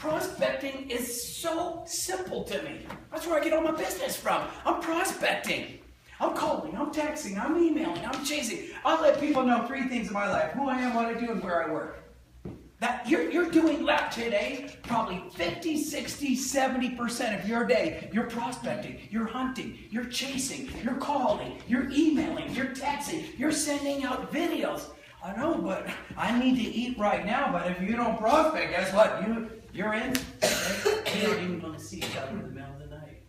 Prospecting is so simple to me. That's where I get all my business from. I'm prospecting. I'm calling, I'm texting, I'm emailing, I'm chasing. I'll let people know 3 things in my life: who I am, what I do, and where I work. That you're doing that today, probably 50, 60, 70% of your day, you're prospecting, you're hunting, you're chasing, you're calling, you're emailing, you're texting, you're sending out videos. I know, but I need to eat right now, but if you don't prospect, guess what? You're in. You don't even want to see each other in the middle of the night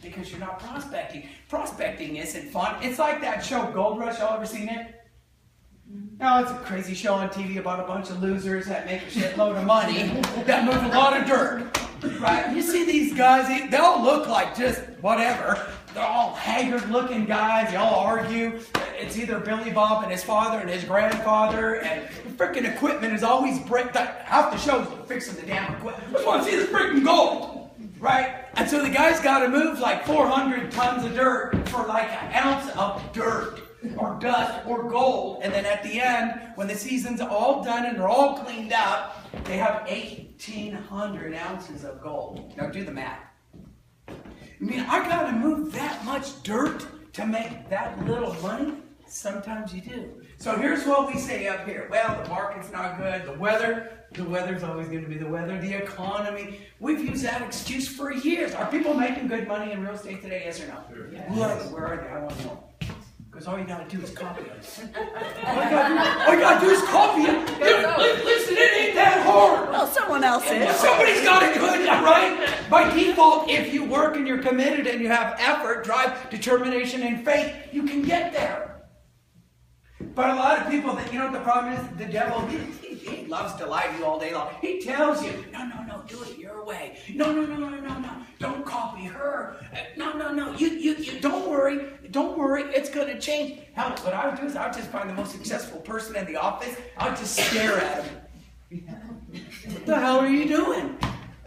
because you're not prospecting. Prospecting isn't fun. It's like that show Gold Rush. Y'all ever seen it? No, it's a crazy show on TV about a bunch of losers that make a shitload of money that move a lot of dirt. Right? You see these guys, they all look like just whatever. They're all haggard-looking guys. They all argue. It's either Billy Bob and his father and his grandfather, and the freaking equipment is always half the show's fixing the damn equipment. I just want to see this freaking gold, right? And so the guy's got to move like 400 tons of dirt for like an ounce of dirt or dust or gold. And then at the end, when the season's all done and they're all cleaned out, they have 1,800 ounces of gold. Now do the math. I mean, I got to move that much dirt to make that little money? Sometimes you do. So here's what we say up here. Well, the market's not good. The weather's always going to be the weather. The economy. We've used that excuse for years. Are people making good money in real estate today? Yes or no? Yes. Where are they? I want to know. Because all you got to do is copy it. All you got to do is copy it. Listen, it ain't that hard. Well, someone else is. Somebody's got to do it, right? By default, if you work and you're committed and you have effort, drive, determination, and faith, you can get there. But a lot of people, you know what the problem is? The devil, he loves to lie to you all day long. He tells you, no, do it your way. No, don't copy her. No, you don't worry, it's going to change. Hell, what I would do is I would just find the most successful person in the office. I would just stare at him. What the hell are you doing?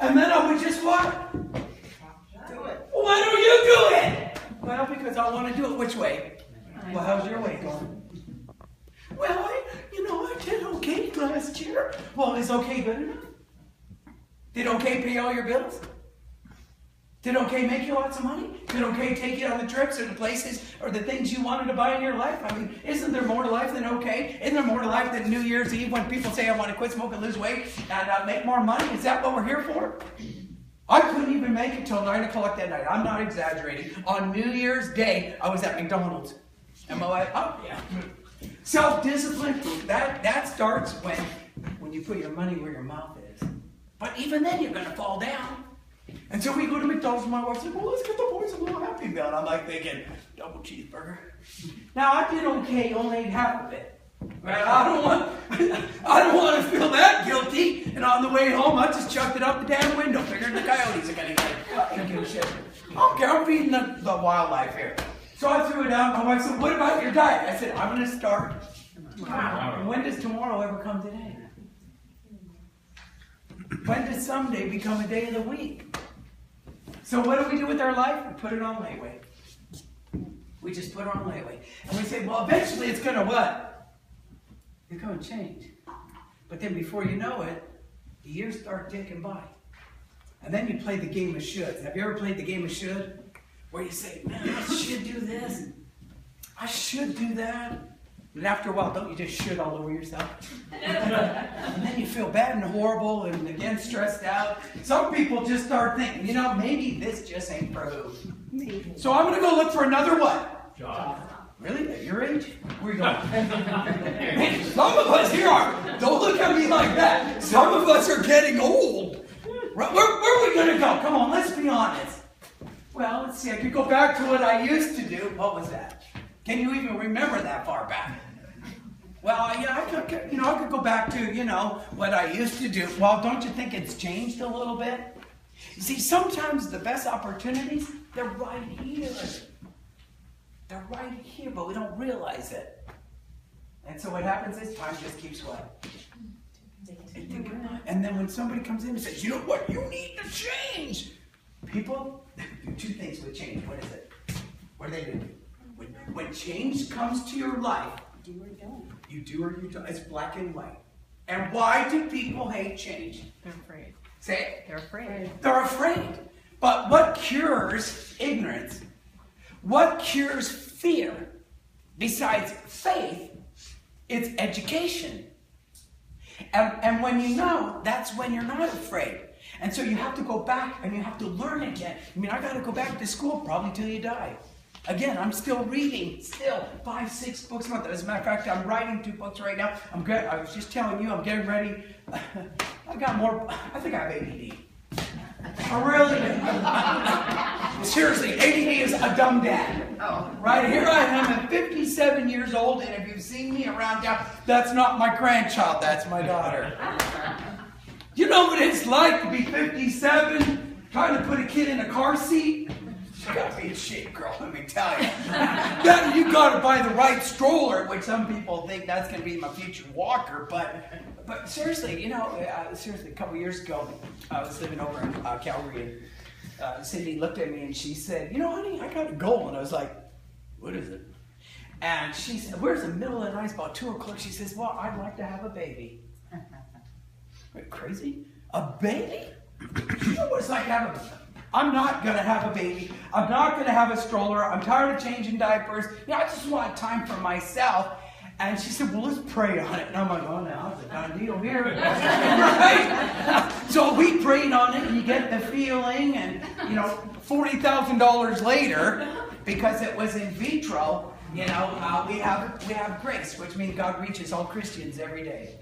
And then I would just what? Do it. Why don't you do it? Well, because I want to do it. Which way? Well, how's your way going? Well, I did okay last year. Well, is okay good enough? Did okay pay all your bills? Did okay make you lots of money? Did okay take you on the trips or the places or the things you wanted to buy in your life? I mean, isn't there more to life than okay? Isn't there more to life than New Year's Eve when people say, I want to quit smoking, lose weight, and make more money? Is that what we're here for? I couldn't even make it till 9 o'clock that night. I'm not exaggerating. On New Year's Day, I was at McDonald's. Am I like, oh, yeah. Self-discipline, that starts when you put your money where your mouth is. But even then, you're going to fall down. And so we go to McDonald's, and my wife's like, well, let's get the boys a little Happy Meal. And I'm like thinking, double cheeseburger. Now, I did okay, only ate half of it. Right? I don't want to feel that guilty. And on the way home, I just chucked it out the damn window, figuring the coyotes are going to get it. I don't give a shit. I don't care, I'm feeding the wildlife here. So I threw it out. My wife said, what about your diet? I said, I'm going to start tomorrow. When does tomorrow ever come today? When does someday become a day of the week? So what do we do with our life? We put it on layaway. We just put it on layaway. And we say, well, eventually it's going to what? It's going to change. But then before you know it, the years start ticking by. And then you play the game of shoulds. Have you ever played the game of should? Where you say, man, I should do this. I should do that. And after a while, don't you just should all over yourself? And then you feel bad and horrible and again stressed out. Some people just start thinking, maybe this just ain't for who. So I'm going to go look for another what? Job. Really? At your age? Where are you going? Some of us here are. Don't look at me like that. Some of us are getting old. Where are we going to go? Come on, let's be honest. Well, let's see. I could go back to what I used to do. What was that? Can you even remember that far back? Well, yeah, I could go back to, what I used to do. Well, don't you think it's changed a little bit? You see, sometimes the best opportunities, they're right here. They're right here, but we don't realize it. And so what happens is time just keeps what? And then when somebody comes in and says, you know what, you need to change. People do 2 things with change. What is it? What do they do? When change comes to your life, Do or don't. you do or you don't. It's black and white. And why do people hate change? They're afraid. Say it. They're afraid. They're afraid. But what cures ignorance? What cures fear? Besides faith, it's education. And when you know, that's when you're not afraid. And so you have to go back and you have to learn again. I mean, I got to go back to school probably till you die. Again, I'm still reading, 5, 6 books a month. As a matter of fact, I'm writing 2 books right now. I was just telling you, I'm getting ready. I got more, I think I have ADD. I really do. Seriously, ADD is a dumb dad. Oh. Right here I am at 57 years old, and if you've seen me around town, that's not my grandchild, that's my daughter. You know what it's like to be 57, trying to put a kid in a car seat? You gotta be a shit, girl, let me tell you. Then you gotta buy the right stroller, which some people think that's gonna be my future walker, but seriously, you know, a couple years ago, I was living over in Calgary, and Cindy looked at me and she said, you know, honey, I got a goal. And I was like, what is it? And she said, where's the middle of the night, about 2 o'clock? She says, well, I'd like to have a baby. Wait, crazy? A baby? You know what it's like to have a baby? I'm not going to have a baby. I'm not going to have a stroller. I'm tired of changing diapers. You know, I just want time for myself. And she said, well, let's pray on it. And I'm like, oh, now it's a done deal here. Right? So we prayed on it, and you get the feeling. And, you know, $40,000 later, because it was in vitro, you know, we have grace, which means God reaches all Christians every day.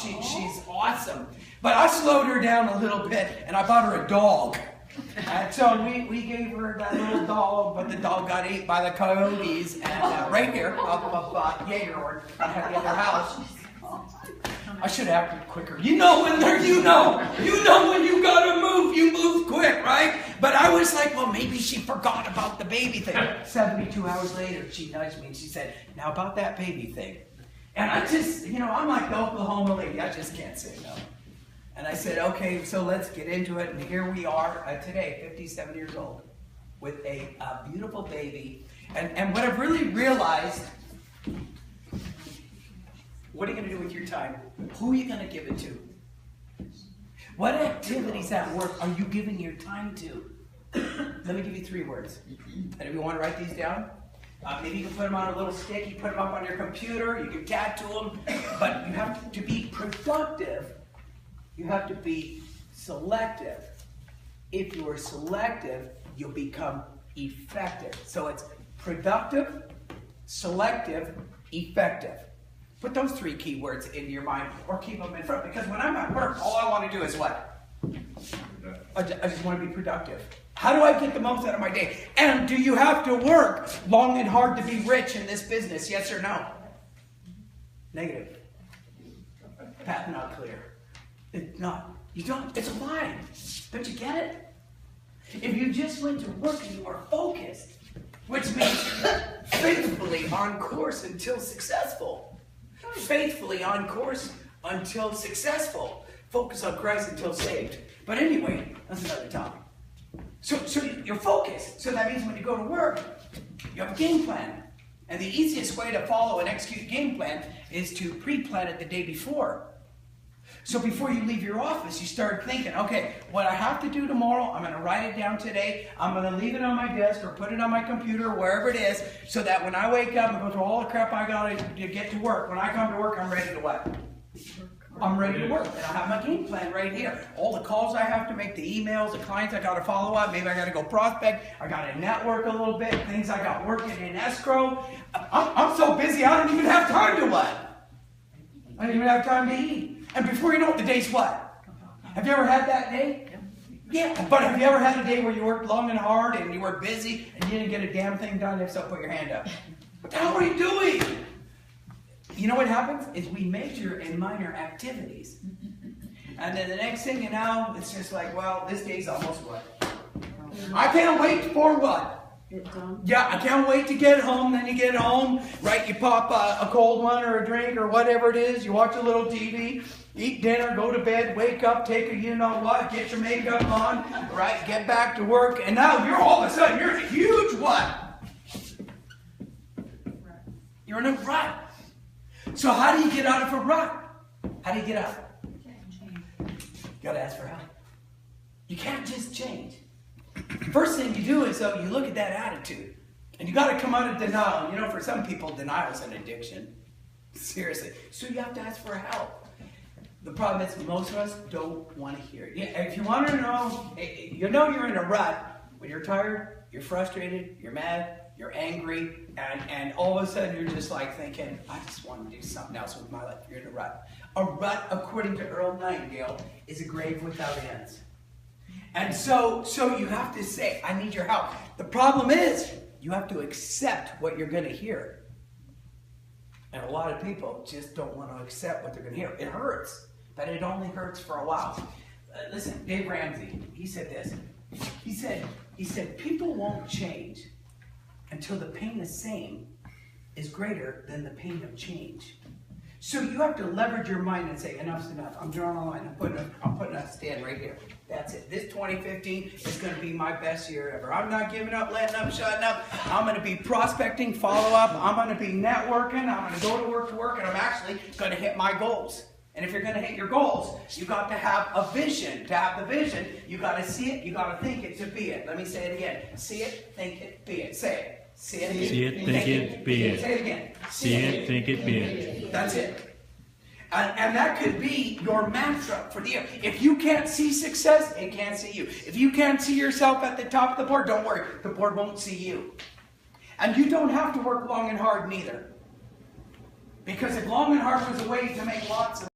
She's awesome. But I slowed her down a little bit, and I bought her a dog. And so we gave her that little dog, but the dog got ate by the coyotes, and right here, up Jaeger, I had to get their house. I should have acted quicker. You know when you know when you gotta move, you move quick, right? But I was like, well, maybe she forgot about the baby thing. 72 hours later, she nudged me and she said, now about that baby thing. And I just, you know, I'm like the Oklahoma lady, I just can't say no. And I said, okay, so let's get into it. And here we are today, 57 years old, with a beautiful baby. And what I've really realized, what are you going to do with your time? Who are you going to give it to? What activities at work are you giving your time to? Let me give you 3 words. And if you want to write these down, maybe you can put them on a little stick, you put them up on your computer, you can tattoo them. But you have to be productive. You have to be selective. If you are selective, you'll become effective. So it's productive, selective, effective. Put those 3 key words into your mind or keep them in front. Because when I'm at work, all I want to do is what? I just want to be productive. How do I get the most out of my day? And do you have to work long and hard to be rich in this business? Yes or no? Negative. Path not clear. It's not. You don't. It's a lie. Don't you get it? If you just went to work and you are focused, which means faithfully on course until successful. Faithfully on course until successful. Focus on Christ until saved. But anyway, that's another topic. So you're focused. So that means when you go to work, you have a game plan. And the easiest way to follow and execute a game plan is to pre-plan it the day before. So before you leave your office, you start thinking, okay, what I have to do tomorrow, I'm going to write it down today. I'm going to leave it on my desk or put it on my computer, wherever it is, so that when I wake up and go through all the crap I got to get to work, when I come to work, I'm ready to what? I'm ready to work. And I have my game plan right here. All the calls I have to make, the emails, the clients I got to follow up, maybe I got to go prospect, I got to network a little bit, things I got working in escrow. I'm so busy, I don't even have time to what? I don't even have time to eat. And before you know it, the day's what? Have you ever had that day? Yeah. But have you ever had a day where you worked long and hard and you were busy and you didn't get a damn thing done? If so, put your hand up. What the hell are you doing? You know what happens? Is we major in minor activities. And then the next thing you know, it's just like, well, this day's almost what? I can't wait for what? Yeah, I can't wait to get home. Then you get home, right? You pop a cold one or a drink or whatever it is. You watch a little TV, eat dinner, go to bed, wake up, take a you know what, get your makeup on, right? Get back to work, and now you're all of a sudden you're in a huge what? You're in a rut. So how do you get out of a rut? How do you get out? gotta ask for help. You can't just change. First thing you do is you look at that attitude. And you gotta come out of denial. You know, for some people, denial is an addiction. Seriously. So you have to ask for help. The problem is most of us don't want to hear it. Yeah, if you want to know, you know you're in a rut when you're tired, you're frustrated, you're mad, you're angry, and all of a sudden you're just like thinking, I just want to do something else with my life. You're in a rut. A rut, according to Earl Nightingale, is a grave without ends. And so you have to say, I need your help. The problem is, you have to accept what you're going to hear. And a lot of people just don't want to accept what they're going to hear. It hurts, but it only hurts for a while. Listen, Dave Ramsey, he said this. He said, people won't change until the pain the same is greater than the pain of change. So you have to leverage your mind and say, enough's enough. I'm drawing a line. I'm putting a stand right here. That's it. This 2015 is going to be my best year ever. I'm not giving up, letting up, shutting up. I'm going to be prospecting, follow up. I'm going to be networking. I'm going to go to work, and I'm actually going to hit my goals. And if you're going to hit your goals, you got to have a vision. To have the vision, you got to see it, you got to think it to be it. Let me say it again. See it, think it, be it. Say it. See it, think it, be it. Say it again. See it, think it, be it. That's it. And that could be your mantra for the year. If you can't see success, it can't see you. If you can't see yourself at the top of the board, don't worry. The board won't see you. And you don't have to work long and hard neither. Because if long and hard was a way to make lots of